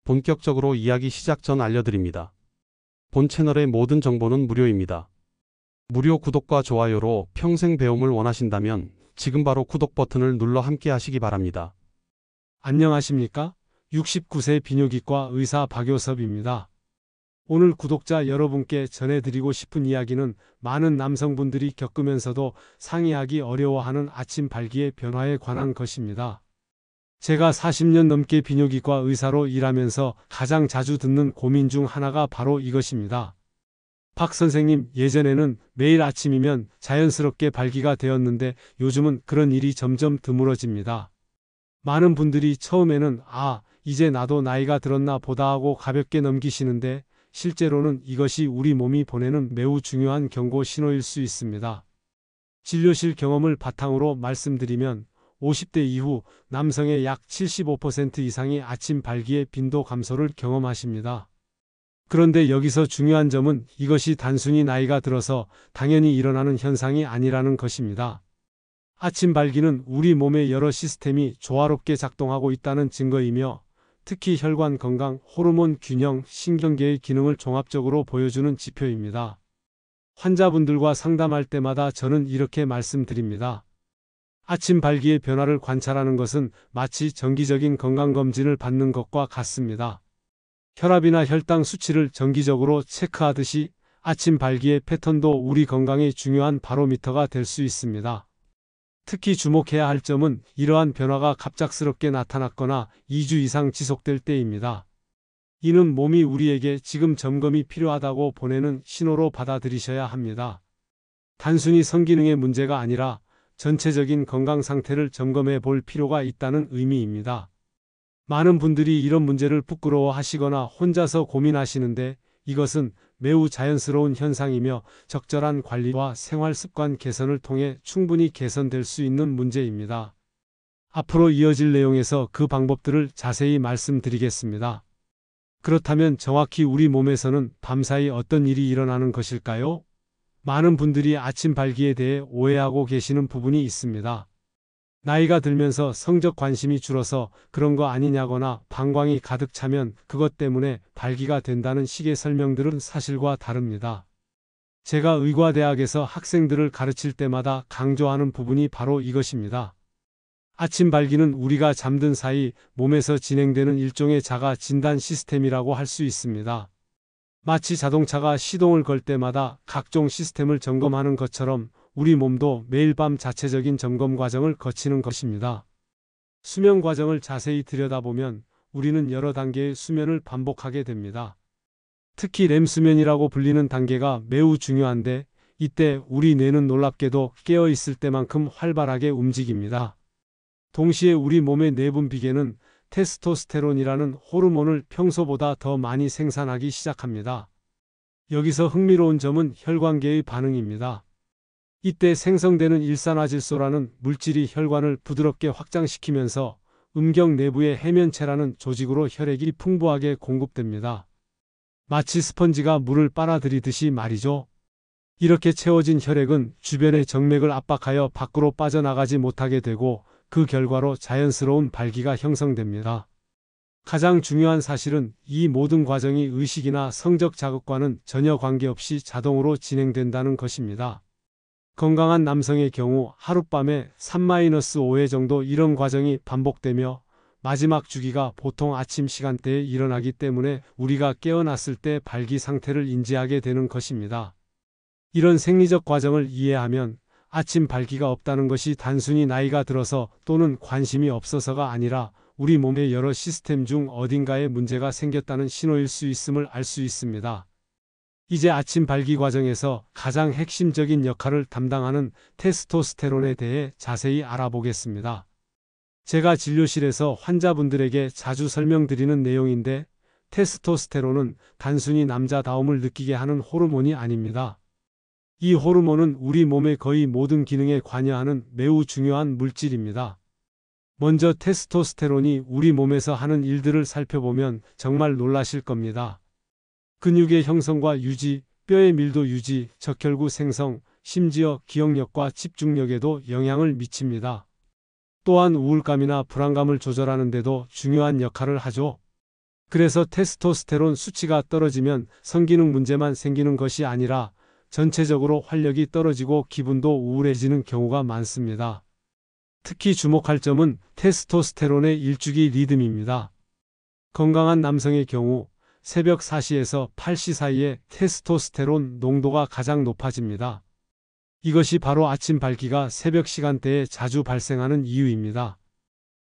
본격적으로 이야기 시작 전 알려드립니다. 본 채널의 모든 정보는 무료입니다. 무료 구독과 좋아요로 평생 배움을 원하신다면 지금 바로 구독 버튼을 눌러 함께 하시기 바랍니다. 안녕하십니까? 69세 비뇨기과 의사 박요섭입니다. 오늘 구독자 여러분께 전해드리고 싶은 이야기는 많은 남성분들이 겪으면서도 상의하기 어려워하는 아침 발기의 변화에 관한 것입니다. 제가 40년 넘게 비뇨기과 의사로 일하면서 가장 자주 듣는 고민 중 하나가 바로 이것입니다. 박 선생님, 예전에는 매일 아침이면 자연스럽게 발기가 되었는데 요즘은 그런 일이 점점 드물어집니다. 많은 분들이 처음에는 이제 나도 나이가 들었나 보다 하고 가볍게 넘기시는데 실제로는 이것이 우리 몸이 보내는 매우 중요한 경고 신호일 수 있습니다. 진료실 경험을 바탕으로 말씀드리면 50대 이후 남성의 약 75% 이상이 아침 발기의 빈도 감소를 경험하십니다. 그런데 여기서 중요한 점은 이것이 단순히 나이가 들어서 당연히 일어나는 현상이 아니라는 것입니다. 아침 발기는 우리 몸의 여러 시스템이 조화롭게 작동하고 있다는 증거이며 특히 혈관 건강, 호르몬 균형, 신경계의 기능을 종합적으로 보여주는 지표입니다. 환자분들과 상담할 때마다 저는 이렇게 말씀드립니다. 아침 발기의 변화를 관찰하는 것은 마치 정기적인 건강검진을 받는 것과 같습니다. 혈압이나 혈당 수치를 정기적으로 체크하듯이 아침 발기의 패턴도 우리 건강의 중요한 바로미터가 될 수 있습니다. 특히 주목해야 할 점은 이러한 변화가 갑작스럽게 나타났거나 2주 이상 지속될 때입니다. 이는 몸이 우리에게 지금 점검이 필요하다고 보내는 신호로 받아들이셔야 합니다. 단순히 성기능의 문제가 아니라 전체적인 건강 상태를 점검해 볼 필요가 있다는 의미입니다. 많은 분들이 이런 문제를 부끄러워하시거나 혼자서 고민하시는데 이것은 매우 자연스러운 현상이며 적절한 관리와 생활 습관 개선을 통해 충분히 개선될 수 있는 문제입니다. 앞으로 이어질 내용에서 그 방법들을 자세히 말씀드리겠습니다. 그렇다면 정확히 우리 몸에서는 밤사이 어떤 일이 일어나는 것일까요? 많은 분들이 아침 발기에 대해 오해하고 계시는 부분이 있습니다. 나이가 들면서 성적 관심이 줄어서 그런 거 아니냐거나 방광이 가득 차면 그것 때문에 발기가 된다는 식의 설명들은 사실과 다릅니다. 제가 의과대학에서 학생들을 가르칠 때마다 강조하는 부분이 바로 이것입니다. 아침 발기는 우리가 잠든 사이 몸에서 진행되는 일종의 자가 진단 시스템이라고 할 수 있습니다. 마치 자동차가 시동을 걸 때마다 각종 시스템을 점검하는 것처럼 우리 몸도 매일 밤 자체적인 점검 과정을 거치는 것입니다. 수면 과정을 자세히 들여다보면 우리는 여러 단계의 수면을 반복하게 됩니다. 특히 렘 수면이라고 불리는 단계가 매우 중요한데 이때 우리 뇌는 놀랍게도 깨어 있을 때만큼 활발하게 움직입니다. 동시에 우리 몸의 내분 비계는 테스토스테론이라는 호르몬을 평소보다 더 많이 생산하기 시작합니다. 여기서 흥미로운 점은 혈관계의 반응입니다. 이때 생성되는 일산화질소라는 물질이 혈관을 부드럽게 확장시키면서 음경 내부의 해면체라는 조직으로 혈액이 풍부하게 공급됩니다. 마치 스펀지가 물을 빨아들이듯이 말이죠. 이렇게 채워진 혈액은 주변의 정맥을 압박하여 밖으로 빠져나가지 못하게 되고 그 결과로 자연스러운 발기가 형성됩니다. 가장 중요한 사실은 이 모든 과정이 의식이나 성적 자극과는 전혀 관계없이 자동으로 진행된다는 것입니다. 건강한 남성의 경우 하룻밤에 3-5회 정도 이런 과정이 반복되며 마지막 주기가 보통 아침 시간대에 일어나기 때문에 우리가 깨어났을 때 발기 상태를 인지하게 되는 것입니다. 이런 생리적 과정을 이해하면 아침 발기가 없다는 것이 단순히 나이가 들어서 또는 관심이 없어서가 아니라 우리 몸의 여러 시스템 중 어딘가에 문제가 생겼다는 신호일 수 있음을 알 수 있습니다. 이제 아침 발기 과정에서 가장 핵심적인 역할을 담당하는 테스토스테론에 대해 자세히 알아보겠습니다. 제가 진료실에서 환자분들에게 자주 설명드리는 내용인데 테스토스테론은 단순히 남자다움을 느끼게 하는 호르몬이 아닙니다. 이 호르몬은 우리 몸의 거의 모든 기능에 관여하는 매우 중요한 물질입니다. 먼저 테스토스테론이 우리 몸에서 하는 일들을 살펴보면 정말 놀라실 겁니다. 근육의 형성과 유지, 뼈의 밀도 유지, 적혈구 생성, 심지어 기억력과 집중력에도 영향을 미칩니다. 또한 우울감이나 불안감을 조절하는 데도 중요한 역할을 하죠. 그래서 테스토스테론 수치가 떨어지면 성기능 문제만 생기는 것이 아니라 전체적으로 활력이 떨어지고 기분도 우울해지는 경우가 많습니다. 특히 주목할 점은 테스토스테론의 일주기 리듬입니다. 건강한 남성의 경우 새벽 4시에서 8시 사이에 테스토스테론 농도가 가장 높아집니다. 이것이 바로 아침 밝기가 새벽 시간대에 자주 발생하는 이유입니다.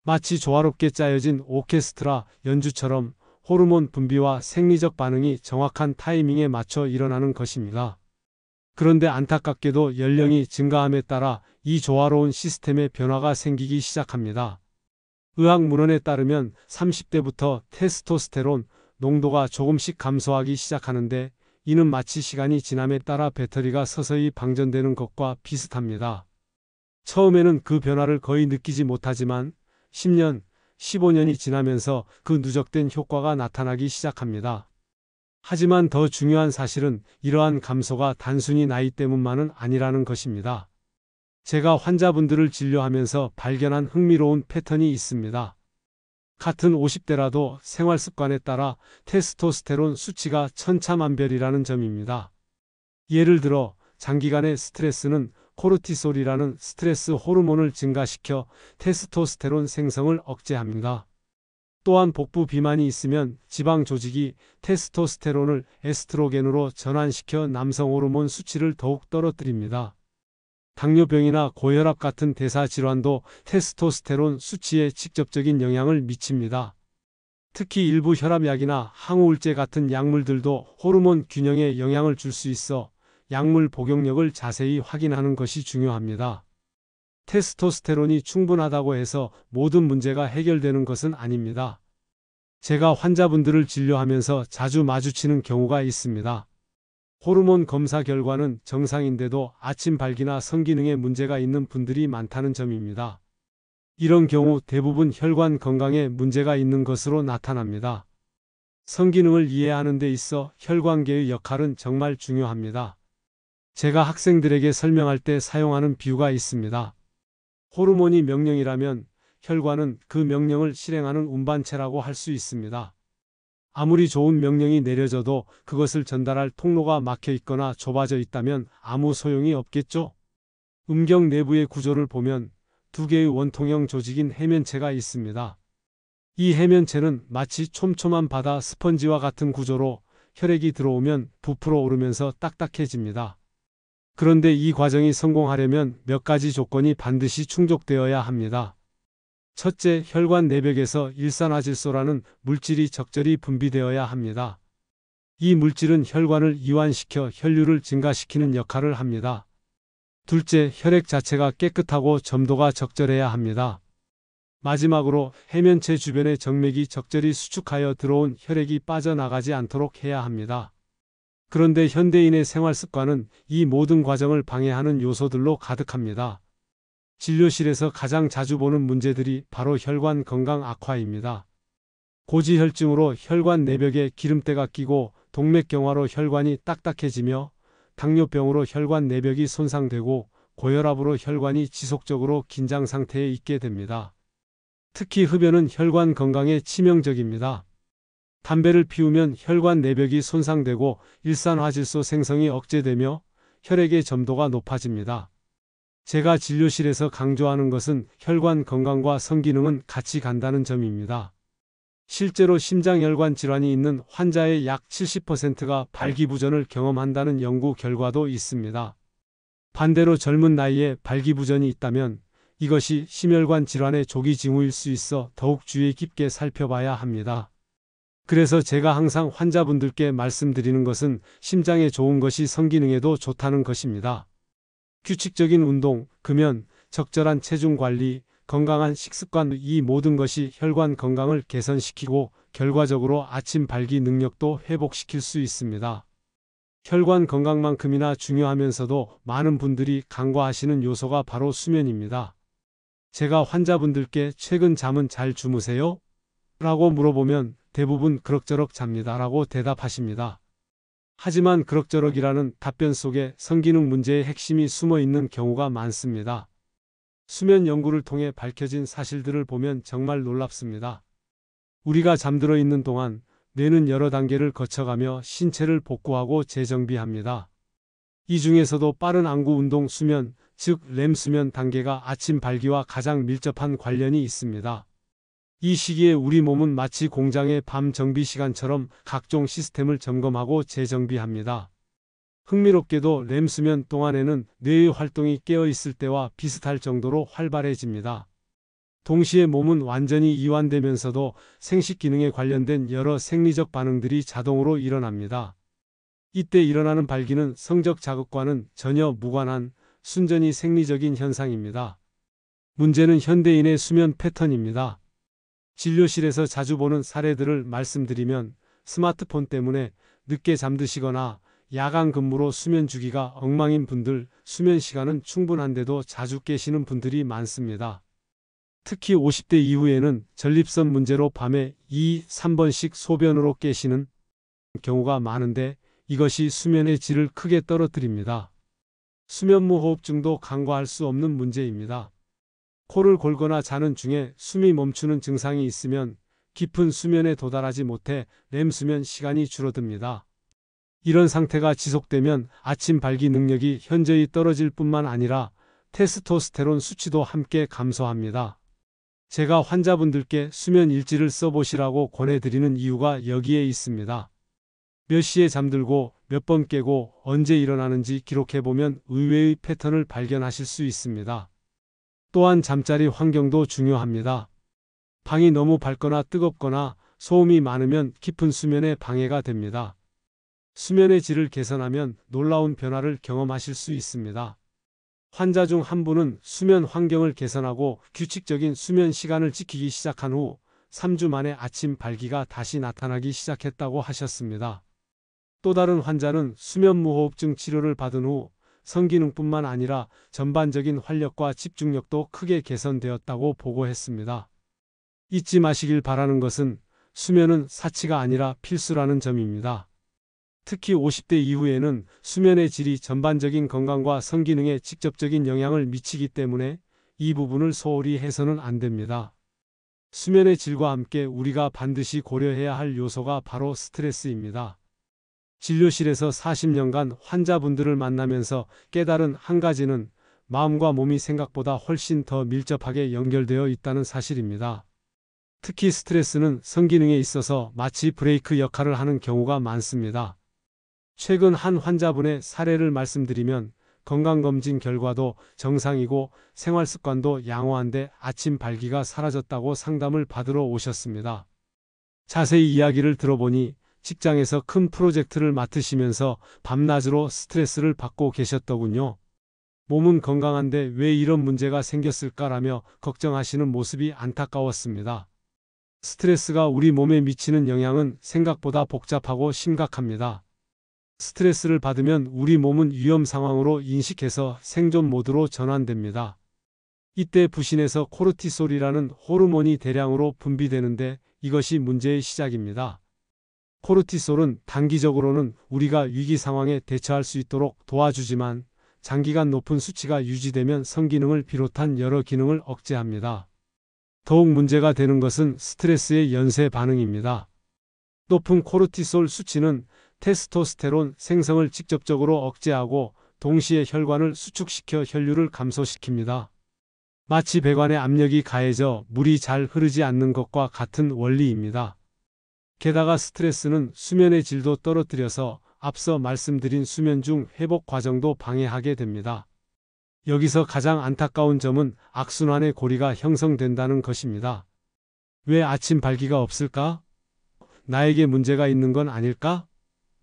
마치 조화롭게 짜여진 오케스트라 연주처럼 호르몬 분비와 생리적 반응이 정확한 타이밍에 맞춰 일어나는 것입니다. 그런데 안타깝게도 연령이 증가함에 따라 이 조화로운 시스템에 변화가 생기기 시작합니다. 의학 문헌에 따르면 30대부터 테스토스테론 농도가 조금씩 감소하기 시작하는데 이는 마치 시간이 지남에 따라 배터리가 서서히 방전되는 것과 비슷합니다. 처음에는 그 변화를 거의 느끼지 못하지만 10년, 15년이 지나면서 그 누적된 효과가 나타나기 시작합니다. 하지만 더 중요한 사실은 이러한 감소가 단순히 나이 때문만은 아니라는 것입니다. 제가 환자분들을 진료하면서 발견한 흥미로운 패턴이 있습니다. 같은 50대라도 생활 습관에 따라 테스토스테론 수치가 천차만별이라는 점입니다. 예를 들어 장기간의 스트레스는 코르티솔이라는 스트레스 호르몬을 증가시켜 테스토스테론 생성을 억제합니다. 또한 복부 비만이 있으면 지방 조직이 테스토스테론을 에스트로겐으로 전환시켜 남성 호르몬 수치를 더욱 떨어뜨립니다. 당뇨병이나 고혈압 같은 대사질환도 테스토스테론 수치에 직접적인 영향을 미칩니다. 특히 일부 혈압약이나 항우울제 같은 약물들도 호르몬 균형에 영향을 줄 수 있어 약물 복용력을 자세히 확인하는 것이 중요합니다. 테스토스테론이 충분하다고 해서 모든 문제가 해결되는 것은 아닙니다. 제가 환자분들을 진료하면서 자주 마주치는 경우가 있습니다. 호르몬 검사 결과는 정상인데도 아침 발기나 성기능에 문제가 있는 분들이 많다는 점입니다. 이런 경우 대부분 혈관 건강에 문제가 있는 것으로 나타납니다. 성기능을 이해하는 데 있어 혈관계의 역할은 정말 중요합니다. 제가 학생들에게 설명할 때 사용하는 비유가 있습니다. 호르몬이 명령이라면 혈관은 그 명령을 실행하는 운반체라고 할 수 있습니다. 아무리 좋은 명령이 내려져도 그것을 전달할 통로가 막혀 있거나 좁아져 있다면 아무 소용이 없겠죠? 음경 내부의 구조를 보면 두 개의 원통형 조직인 해면체가 있습니다. 이 해면체는 마치 촘촘한 바다 스펀지와 같은 구조로 혈액이 들어오면 부풀어 오르면서 딱딱해집니다. 그런데 이 과정이 성공하려면 몇 가지 조건이 반드시 충족되어야 합니다. 첫째, 혈관 내벽에서 일산화질소라는 물질이 적절히 분비되어야 합니다. 이 물질은 혈관을 이완시켜 혈류를 증가시키는 역할을 합니다. 둘째, 혈액 자체가 깨끗하고 점도가 적절해야 합니다. 마지막으로 해면체 주변의 정맥이 적절히 수축하여 들어온 혈액이 빠져나가지 않도록 해야 합니다. 그런데 현대인의 생활 습관은 이 모든 과정을 방해하는 요소들로 가득합니다. 진료실에서 가장 자주 보는 문제들이 바로 혈관 건강 악화입니다. 고지혈증으로 혈관 내벽에 기름때가 끼고 동맥경화로 혈관이 딱딱해지며 당뇨병으로 혈관 내벽이 손상되고 고혈압으로 혈관이 지속적으로 긴장 상태에 있게 됩니다. 특히 흡연은 혈관 건강에 치명적입니다. 담배를 피우면 혈관 내벽이 손상되고 일산화질소 생성이 억제되며 혈액의 점도가 높아집니다. 제가 진료실에서 강조하는 것은 혈관 건강과 성기능은 같이 간다는 점입니다. 실제로 심장혈관 질환이 있는 환자의 약 70%가 발기부전을 경험한다는 연구 결과도 있습니다. 반대로 젊은 나이에 발기부전이 있다면 이것이 심혈관 질환의 조기 징후일 수 있어 더욱 주의 깊게 살펴봐야 합니다. 그래서 제가 항상 환자분들께 말씀드리는 것은 심장에 좋은 것이 성기능에도 좋다는 것입니다. 규칙적인 운동, 금연, 적절한 체중 관리, 건강한 식습관, 이 모든 것이 혈관 건강을 개선시키고 결과적으로 아침 발기 능력도 회복시킬 수 있습니다. 혈관 건강만큼이나 중요하면서도 많은 분들이 간과하시는 요소가 바로 수면입니다. 제가 환자분들께 최근 잠은 잘 주무세요? 라고 물어보면 대부분 그럭저럭 잡니다 라고 대답하십니다. 하지만 그럭저럭이라는 답변 속에 성기능 문제의 핵심이 숨어 있는 경우가 많습니다. 수면 연구를 통해 밝혀진 사실들을 보면 정말 놀랍습니다. 우리가 잠들어 있는 동안 뇌는 여러 단계를 거쳐가며 신체를 복구하고 재정비합니다. 이 중에서도 빠른 안구 운동 수면, 즉 렘 수면 단계가 아침 발기와 가장 밀접한 관련이 있습니다. 이 시기에 우리 몸은 마치 공장의 밤 정비 시간처럼 각종 시스템을 점검하고 재정비합니다. 흥미롭게도 렘 수면 동안에는 뇌의 활동이 깨어 있을 때와 비슷할 정도로 활발해집니다. 동시에 몸은 완전히 이완되면서도 생식 기능에 관련된 여러 생리적 반응들이 자동으로 일어납니다. 이때 일어나는 발기는 성적 자극과는 전혀 무관한 순전히 생리적인 현상입니다. 문제는 현대인의 수면 패턴입니다. 진료실에서 자주 보는 사례들을 말씀드리면 스마트폰 때문에 늦게 잠드시거나 야간 근무로 수면 주기가 엉망인 분들, 수면 시간은 충분한데도 자주 깨시는 분들이 많습니다. 특히 50대 이후에는 전립선 문제로 밤에 2, 3번씩 소변으로 깨시는 경우가 많은데 이것이 수면의 질을 크게 떨어뜨립니다. 수면무호흡증도 간과할 수 없는 문제입니다. 코를 골거나 자는 중에 숨이 멈추는 증상이 있으면 깊은 수면에 도달하지 못해 렘 수면 시간이 줄어듭니다. 이런 상태가 지속되면 아침 발기 능력이 현저히 떨어질 뿐만 아니라 테스토스테론 수치도 함께 감소합니다. 제가 환자분들께 수면 일지를 써보시라고 권해드리는 이유가 여기에 있습니다. 몇 시에 잠들고 몇 번 깨고 언제 일어나는지 기록해보면 의외의 패턴을 발견하실 수 있습니다. 또한 잠자리 환경도 중요합니다. 방이 너무 밝거나 뜨겁거나 소음이 많으면 깊은 수면에 방해가 됩니다. 수면의 질을 개선하면 놀라운 변화를 경험하실 수 있습니다. 환자 중 한 분은 수면 환경을 개선하고 규칙적인 수면 시간을 지키기 시작한 후 3주 만에 아침 발기가 다시 나타나기 시작했다고 하셨습니다. 또 다른 환자는 수면무호흡증 치료를 받은 후 성기능뿐만 아니라 전반적인 활력과 집중력도 크게 개선되었다고 보고했습니다. 잊지 마시길 바라는 것은 수면은 사치가 아니라 필수라는 점입니다. 특히 50대 이후에는 수면의 질이 전반적인 건강과 성기능에 직접적인 영향을 미치기 때문에 이 부분을 소홀히 해서는 안 됩니다. 수면의 질과 함께 우리가 반드시 고려해야 할 요소가 바로 스트레스입니다. 진료실에서 40년간 환자분들을 만나면서 깨달은 한 가지는 마음과 몸이 생각보다 훨씬 더 밀접하게 연결되어 있다는 사실입니다. 특히 스트레스는 성기능에 있어서 마치 브레이크 역할을 하는 경우가 많습니다. 최근 한 환자분의 사례를 말씀드리면 건강검진 결과도 정상이고 생활습관도 양호한데 아침 발기가 사라졌다고 상담을 받으러 오셨습니다. 자세히 이야기를 들어보니 직장에서 큰 프로젝트를 맡으시면서 밤낮으로 스트레스를 받고 계셨더군요. 몸은 건강한데 왜 이런 문제가 생겼을까라며 걱정하시는 모습이 안타까웠습니다. 스트레스가 우리 몸에 미치는 영향은 생각보다 복잡하고 심각합니다. 스트레스를 받으면 우리 몸은 위험 상황으로 인식해서 생존 모드로 전환됩니다. 이때 부신에서 코르티솔이라는 호르몬이 대량으로 분비되는데 이것이 문제의 시작입니다. 코르티솔은 단기적으로는 우리가 위기 상황에 대처할 수 있도록 도와주지만 장기간 높은 수치가 유지되면 성기능을 비롯한 여러 기능을 억제합니다. 더욱 문제가 되는 것은 스트레스의 연쇄 반응입니다. 높은 코르티솔 수치는 테스토스테론 생성을 직접적으로 억제하고 동시에 혈관을 수축시켜 혈류를 감소시킵니다. 마치 배관에 압력이 가해져 물이 잘 흐르지 않는 것과 같은 원리입니다. 게다가 스트레스는 수면의 질도 떨어뜨려서 앞서 말씀드린 수면 중 회복 과정도 방해하게 됩니다. 여기서 가장 안타까운 점은 악순환의 고리가 형성된다는 것입니다. 왜 아침 발기가 없을까? 나에게 문제가 있는 건 아닐까?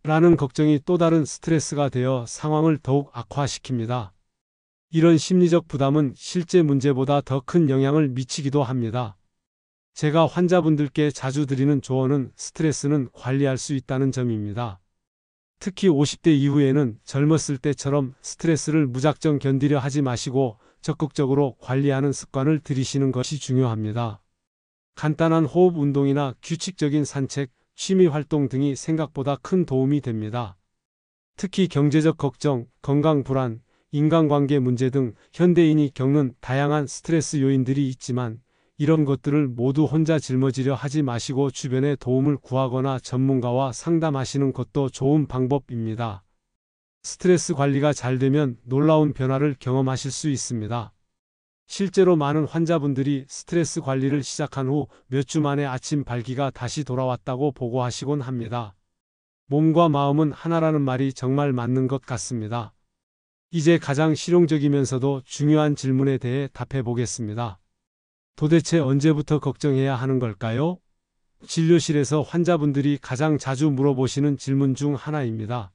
라는 걱정이 또 다른 스트레스가 되어 상황을 더욱 악화시킵니다. 이런 심리적 부담은 실제 문제보다 더 큰 영향을 미치기도 합니다. 제가 환자분들께 자주 드리는 조언은 스트레스는 관리할 수 있다는 점입니다. 특히 50대 이후에는 젊었을 때처럼 스트레스를 무작정 견디려 하지 마시고 적극적으로 관리하는 습관을 들이시는 것이 중요합니다. 간단한 호흡 운동이나 규칙적인 산책, 취미 활동 등이 생각보다 큰 도움이 됩니다. 특히 경제적 걱정, 건강 불안, 인간관계 문제 등 현대인이 겪는 다양한 스트레스 요인들이 있지만 이런 것들을 모두 혼자 짊어지려 하지 마시고 주변에 도움을 구하거나 전문가와 상담하시는 것도 좋은 방법입니다. 스트레스 관리가 잘 되면 놀라운 변화를 경험하실 수 있습니다. 실제로 많은 환자분들이 스트레스 관리를 시작한 후 몇 주 만에 아침 발기가 다시 돌아왔다고 보고하시곤 합니다. 몸과 마음은 하나라는 말이 정말 맞는 것 같습니다. 이제 가장 실용적이면서도 중요한 질문에 대해 답해 보겠습니다. 도대체 언제부터 걱정해야 하는 걸까요? 진료실에서 환자분들이 가장 자주 물어보시는 질문 중 하나입니다.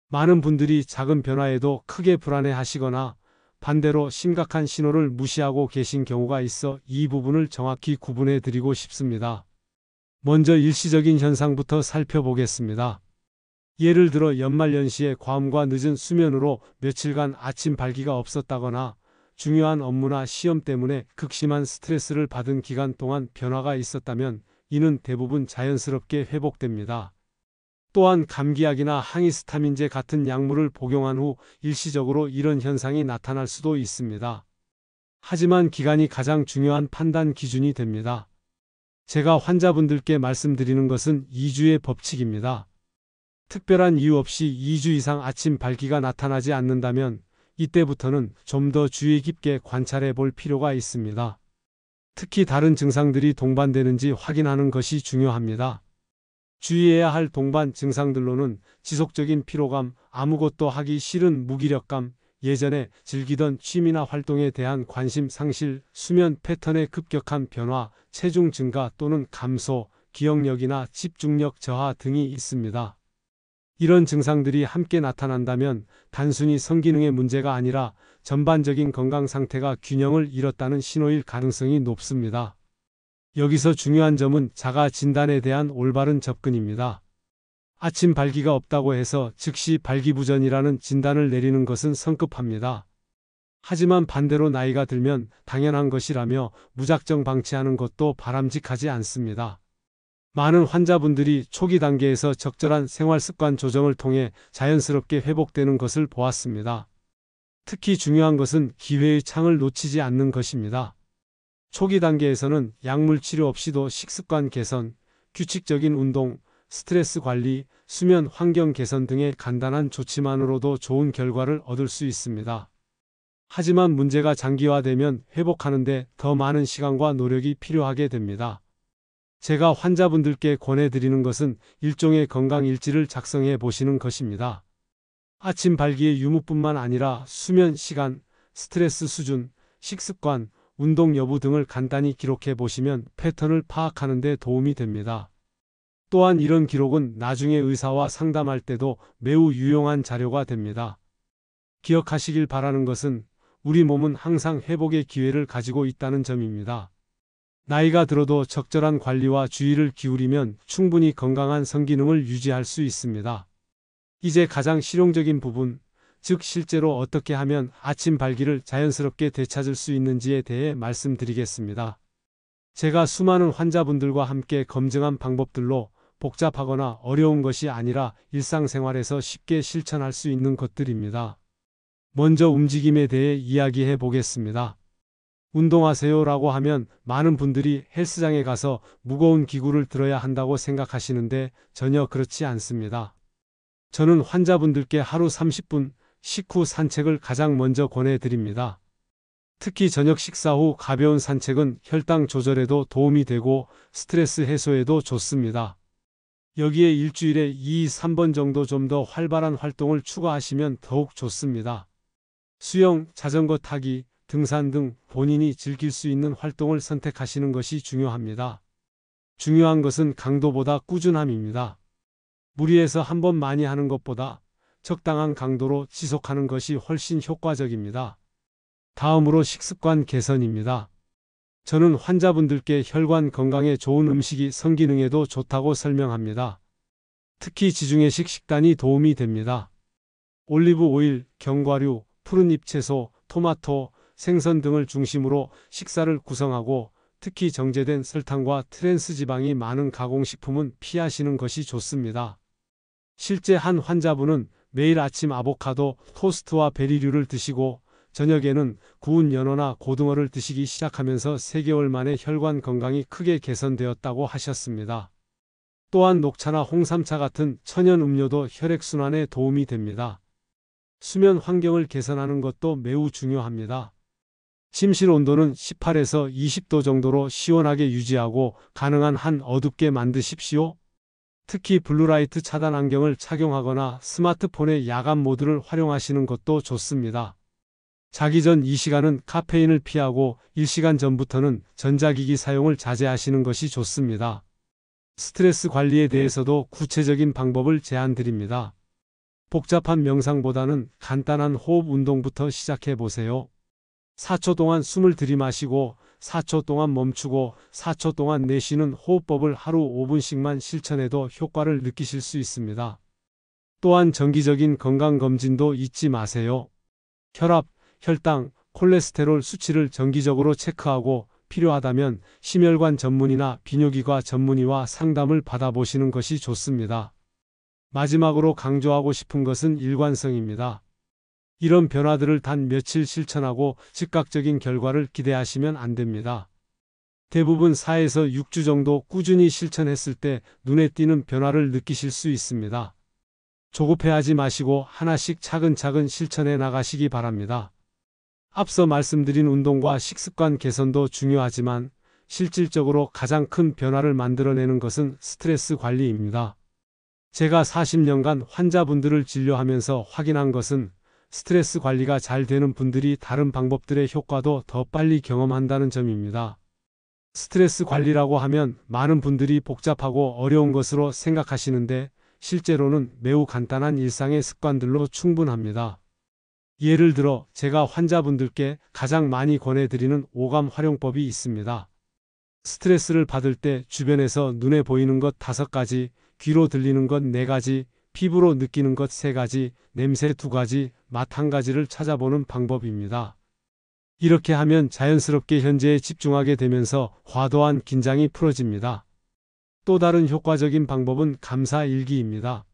많은 분들이 작은 변화에도 크게 불안해하시거나 반대로 심각한 신호를 무시하고 계신 경우가 있어 이 부분을 정확히 구분해 드리고 싶습니다. 먼저 일시적인 현상부터 살펴보겠습니다. 예를 들어 연말연시에 과음과 늦은 수면으로 며칠간 아침 발기가 없었다거나 중요한 업무나 시험 때문에 극심한 스트레스를 받은 기간 동안 변화가 있었다면 이는 대부분 자연스럽게 회복됩니다. 또한 감기약이나 항히스타민제 같은 약물을 복용한 후 일시적으로 이런 현상이 나타날 수도 있습니다. 하지만 기간이 가장 중요한 판단 기준이 됩니다. 제가 환자분들께 말씀드리는 것은 2주의 법칙입니다. 특별한 이유 없이 2주 이상 아침 발기가 나타나지 않는다면 이때부터는 좀 더 주의 깊게 관찰해 볼 필요가 있습니다. 특히 다른 증상들이 동반되는지 확인하는 것이 중요합니다. 주의해야 할 동반 증상들로는 지속적인 피로감, 아무것도 하기 싫은 무기력감, 예전에 즐기던 취미나 활동에 대한 관심 상실, 수면 패턴의 급격한 변화, 체중 증가 또는 감소, 기억력이나 집중력 저하 등이 있습니다. 이런 증상들이 함께 나타난다면 단순히 성기능의 문제가 아니라 전반적인 건강 상태가 균형을 잃었다는 신호일 가능성이 높습니다. 여기서 중요한 점은 자가 진단에 대한 올바른 접근입니다. 아침 발기가 없다고 해서 즉시 발기부전이라는 진단을 내리는 것은 성급합니다. 하지만 반대로 나이가 들면 당연한 것이라며 무작정 방치하는 것도 바람직하지 않습니다. 많은 환자분들이 초기 단계에서 적절한 생활습관 조정을 통해 자연스럽게 회복되는 것을 보았습니다. 특히 중요한 것은 기회의 창을 놓치지 않는 것입니다. 초기 단계에서는 약물 치료 없이도 식습관 개선, 규칙적인 운동, 스트레스 관리, 수면 환경 개선 등의 간단한 조치만으로도 좋은 결과를 얻을 수 있습니다. 하지만 문제가 장기화되면 회복하는 데 더 많은 시간과 노력이 필요하게 됩니다. 제가 환자분들께 권해드리는 것은 일종의 건강일지를 작성해 보시는 것입니다. 아침 발기의 유무뿐만 아니라 수면 시간, 스트레스 수준, 식습관, 운동 여부 등을 간단히 기록해 보시면 패턴을 파악하는 데 도움이 됩니다. 또한 이런 기록은 나중에 의사와 상담할 때도 매우 유용한 자료가 됩니다. 기억하시길 바라는 것은 우리 몸은 항상 회복의 기회를 가지고 있다는 점입니다. 나이가 들어도 적절한 관리와 주의를 기울이면 충분히 건강한 성기능을 유지할 수 있습니다. 이제 가장 실용적인 부분, 즉 실제로 어떻게 하면 아침 발기를 자연스럽게 되찾을 수 있는지에 대해 말씀드리겠습니다. 제가 수많은 환자분들과 함께 검증한 방법들로 복잡하거나 어려운 것이 아니라 일상생활에서 쉽게 실천할 수 있는 것들입니다. 먼저 움직임에 대해 이야기해 보겠습니다. 운동하세요라고 하면 많은 분들이 헬스장에 가서 무거운 기구를 들어야 한다고 생각하시는데 전혀 그렇지 않습니다. 저는 환자분들께 하루 30분 식후 산책을 가장 먼저 권해드립니다. 특히 저녁 식사 후 가벼운 산책은 혈당 조절에도 도움이 되고 스트레스 해소에도 좋습니다. 여기에 일주일에 2~3번 정도 좀 더 활발한 활동을 추가하시면 더욱 좋습니다. 수영, 자전거 타기, 등산 등 본인이 즐길 수 있는 활동을 선택하시는 것이 중요합니다. 중요한 것은 강도보다 꾸준함입니다. 무리해서 한 번 많이 하는 것보다 적당한 강도로 지속하는 것이 훨씬 효과적입니다. 다음으로 식습관 개선입니다. 저는 환자분들께 혈관 건강에 좋은 음식이 성기능에도 좋다고 설명합니다. 특히 지중해식 식단이 도움이 됩니다. 올리브 오일, 견과류, 푸른잎 채소, 토마토, 생선 등을 중심으로 식사를 구성하고 특히 정제된 설탕과 트랜스 지방이 많은 가공식품은 피하시는 것이 좋습니다. 실제 한 환자분은 매일 아침 아보카도, 토스트와 베리류를 드시고 저녁에는 구운 연어나 고등어를 드시기 시작하면서 3개월 만에 혈관 건강이 크게 개선되었다고 하셨습니다. 또한 녹차나 홍삼차 같은 천연 음료도 혈액순환에 도움이 됩니다. 수면 환경을 개선하는 것도 매우 중요합니다. 침실 온도는 18에서 20도 정도로 시원하게 유지하고 가능한 한 어둡게 만드십시오. 특히 블루라이트 차단 안경을 착용하거나 스마트폰의 야간 모드를 활용하시는 것도 좋습니다. 자기 전 이 시간은 카페인을 피하고 1시간 전부터는 전자기기 사용을 자제하시는 것이 좋습니다. 스트레스 관리에 대해서도 구체적인 방법을 제안드립니다. 복잡한 명상보다는 간단한 호흡 운동부터 시작해 보세요. 4초 동안 숨을 들이마시고 4초 동안 멈추고 4초 동안 내쉬는 호흡법을 하루 5분씩만 실천해도 효과를 느끼실 수 있습니다. 또한 정기적인 건강검진도 잊지 마세요. 혈압, 혈당, 콜레스테롤 수치를 정기적으로 체크하고 필요하다면 심혈관 전문의나 비뇨기과 전문의와 상담을 받아보시는 것이 좋습니다. 마지막으로 강조하고 싶은 것은 일관성입니다. 이런 변화들을 단 며칠 실천하고 즉각적인 결과를 기대하시면 안 됩니다. 대부분 4에서 6주 정도 꾸준히 실천했을 때 눈에 띄는 변화를 느끼실 수 있습니다. 조급해하지 마시고 하나씩 차근차근 실천해 나가시기 바랍니다. 앞서 말씀드린 운동과 식습관 개선도 중요하지만 실질적으로 가장 큰 변화를 만들어내는 것은 스트레스 관리입니다. 제가 40년간 환자분들을 진료하면서 확인한 것은 스트레스 관리가 잘 되는 분들이 다른 방법들의 효과도 더 빨리 경험한다는 점입니다. 스트레스 관리라고 하면 많은 분들이 복잡하고 어려운 것으로 생각하시는데 실제로는 매우 간단한 일상의 습관들로 충분합니다. 예를 들어 제가 환자분들께 가장 많이 권해드리는 오감 활용법이 있습니다. 스트레스를 받을 때 주변에서 눈에 보이는 것 5가지, 귀로 들리는 것 4가지, 피부로 느끼는 것 3가지, 냄새 2가지, 맛 1가지를 찾아보는 방법입니다. 이렇게 하면 자연스럽게 현재에 집중하게 되면서 과도한 긴장이 풀어집니다. 또 다른 효과적인 방법은 감사 일기입니다.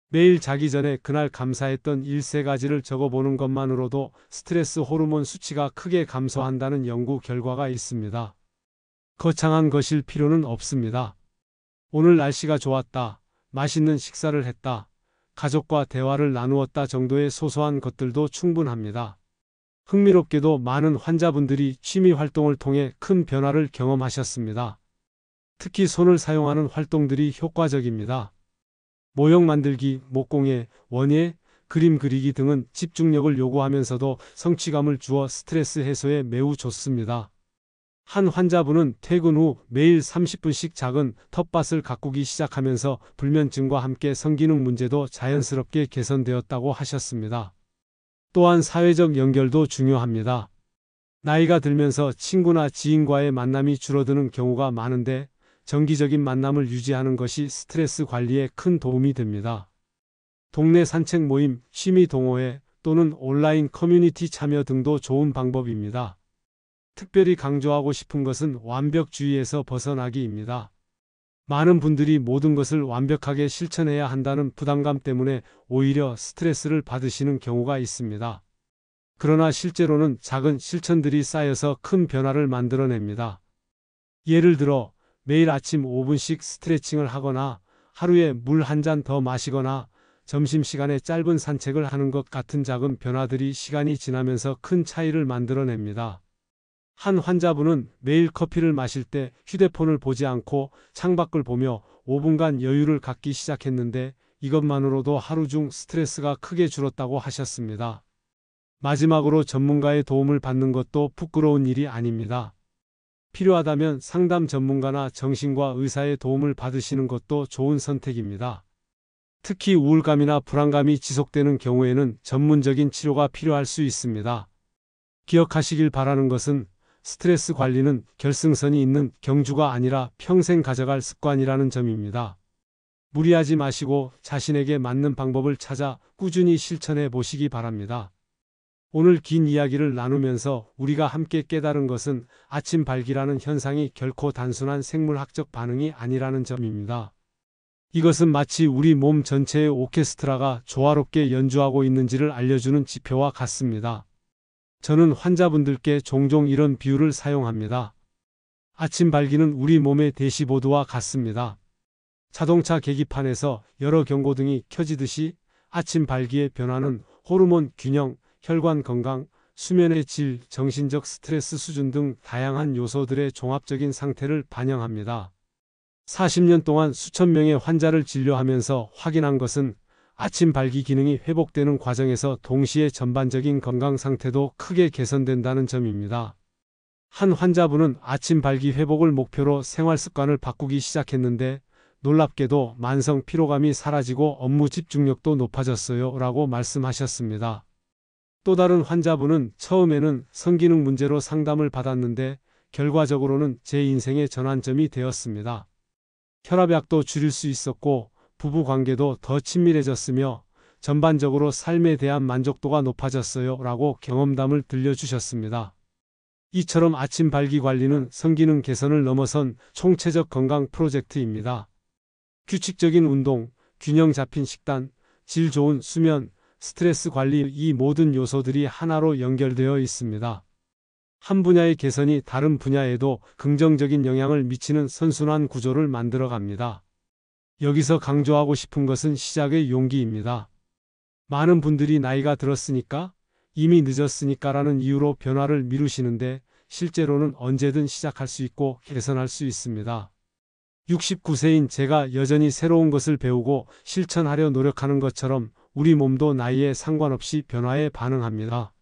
매일 자기 전에 그날 감사했던 일 3가지를 적어보는 것만으로도 스트레스 호르몬 수치가 크게 감소한다는 연구 결과가 있습니다. 거창한 것일 필요는 없습니다. 오늘 날씨가 좋았다. 맛있는 식사를 했다. 가족과 대화를 나누었다 정도의 소소한 것들도 충분합니다. 흥미롭게도 많은 환자분들이 취미 활동을 통해 큰 변화를 경험하셨습니다. 특히 손을 사용하는 활동들이 효과적입니다. 모형 만들기, 목공예, 원예, 그림 그리기 등은 집중력을 요구하면서도 성취감을 주어 스트레스 해소에 매우 좋습니다. 한 환자분은 퇴근 후 매일 30분씩 작은 텃밭을 가꾸기 시작하면서 불면증과 함께 성기능 문제도 자연스럽게 개선되었다고 하셨습니다. 또한 사회적 연결도 중요합니다. 나이가 들면서 친구나 지인과의 만남이 줄어드는 경우가 많은데 정기적인 만남을 유지하는 것이 스트레스 관리에 큰 도움이 됩니다. 동네 산책 모임, 취미 동호회 또는 온라인 커뮤니티 참여 등도 좋은 방법입니다. 특별히 강조하고 싶은 것은 완벽주의에서 벗어나기입니다. 많은 분들이 모든 것을 완벽하게 실천해야 한다는 부담감 때문에 오히려 스트레스를 받으시는 경우가 있습니다. 그러나 실제로는 작은 실천들이 쌓여서 큰 변화를 만들어냅니다. 예를 들어 매일 아침 5분씩 스트레칭을 하거나 하루에 물 한 잔 더 마시거나 점심시간에 짧은 산책을 하는 것 같은 작은 변화들이 시간이 지나면서 큰 차이를 만들어냅니다. 한 환자분은 매일 커피를 마실 때 휴대폰을 보지 않고 창밖을 보며 5분간 여유를 갖기 시작했는데 이것만으로도 하루 중 스트레스가 크게 줄었다고 하셨습니다. 마지막으로 전문가의 도움을 받는 것도 부끄러운 일이 아닙니다. 필요하다면 상담 전문가나 정신과 의사의 도움을 받으시는 것도 좋은 선택입니다. 특히 우울감이나 불안감이 지속되는 경우에는 전문적인 치료가 필요할 수 있습니다. 기억하시길 바라는 것은 스트레스 관리는 결승선이 있는 경주가 아니라 평생 가져갈 습관이라는 점입니다. 무리하지 마시고 자신에게 맞는 방법을 찾아 꾸준히 실천해 보시기 바랍니다. 오늘 긴 이야기를 나누면서 우리가 함께 깨달은 것은 아침 발기라는 현상이 결코 단순한 생물학적 반응이 아니라는 점입니다. 이것은 마치 우리 몸 전체의 오케스트라가 조화롭게 연주하고 있는지를 알려주는 지표와 같습니다. 저는 환자분들께 종종 이런 비유를 사용합니다. 아침 발기는 우리 몸의 대시보드와 같습니다. 자동차 계기판에서 여러 경고등이 켜지듯이 아침 발기의 변화는 호르몬 균형, 혈관 건강, 수면의 질, 정신적 스트레스 수준 등 다양한 요소들의 종합적인 상태를 반영합니다. 40년 동안 수천 명의 환자를 진료하면서 확인한 것은 아침 발기 기능이 회복되는 과정에서 동시에 전반적인 건강 상태도 크게 개선된다는 점입니다. 한 환자분은 아침 발기 회복을 목표로 생활 습관을 바꾸기 시작했는데 놀랍게도 만성 피로감이 사라지고 업무 집중력도 높아졌어요 라고 말씀하셨습니다. 또 다른 환자분은 처음에는 성기능 문제로 상담을 받았는데 결과적으로는 제 인생의 전환점이 되었습니다. 혈압약도 줄일 수 있었고 부부 관계도 더 친밀해졌으며 전반적으로 삶에 대한 만족도가 높아졌어요 라고 경험담을 들려주셨습니다. 이처럼 아침 발기 관리는 성기능 개선을 넘어선 총체적 건강 프로젝트입니다. 규칙적인 운동, 균형 잡힌 식단, 질 좋은 수면, 스트레스 관리 이 모든 요소들이 하나로 연결되어 있습니다. 한 분야의 개선이 다른 분야에도 긍정적인 영향을 미치는 선순환 구조를 만들어 갑니다. 여기서 강조하고 싶은 것은 시작의 용기입니다. 많은 분들이 나이가 들었으니까, 이미 늦었으니까라는 이유로 변화를 미루시는데 실제로는 언제든 시작할 수 있고 개선할 수 있습니다. 69세인 제가 여전히 새로운 것을 배우고 실천하려 노력하는 것처럼 우리 몸도 나이에 상관없이 변화에 반응합니다.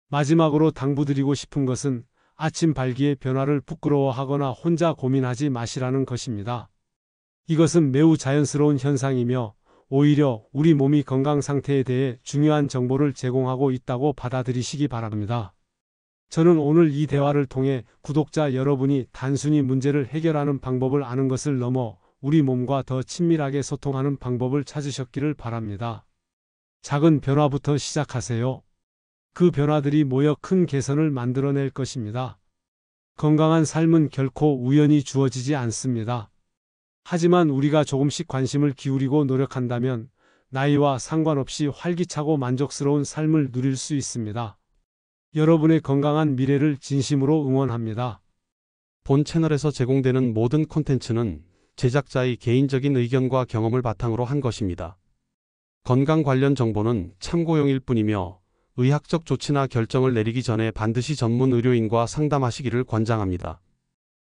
마지막으로 당부드리고 싶은 것은 아침 발기의 변화를 부끄러워하거나 혼자 고민하지 마시라는 것입니다. 이것은 매우 자연스러운 현상이며 오히려 우리 몸이 건강 상태에 대해 중요한 정보를 제공하고 있다고 받아들이시기 바랍니다. 저는 오늘 이 대화를 통해 구독자 여러분이 단순히 문제를 해결하는 방법을 아는 것을 넘어 우리 몸과 더 친밀하게 소통하는 방법을 찾으셨기를 바랍니다. 작은 변화부터 시작하세요. 그 변화들이 모여 큰 개선을 만들어낼 것입니다. 건강한 삶은 결코 우연히 주어지지 않습니다. 하지만 우리가 조금씩 관심을 기울이고 노력한다면 나이와 상관없이 활기차고 만족스러운 삶을 누릴 수 있습니다. 여러분의 건강한 미래를 진심으로 응원합니다. 본 채널에서 제공되는 모든 콘텐츠는 제작자의 개인적인 의견과 경험을 바탕으로 한 것입니다. 건강 관련 정보는 참고용일 뿐이며 의학적 조치나 결정을 내리기 전에 반드시 전문 의료인과 상담하시기를 권장합니다.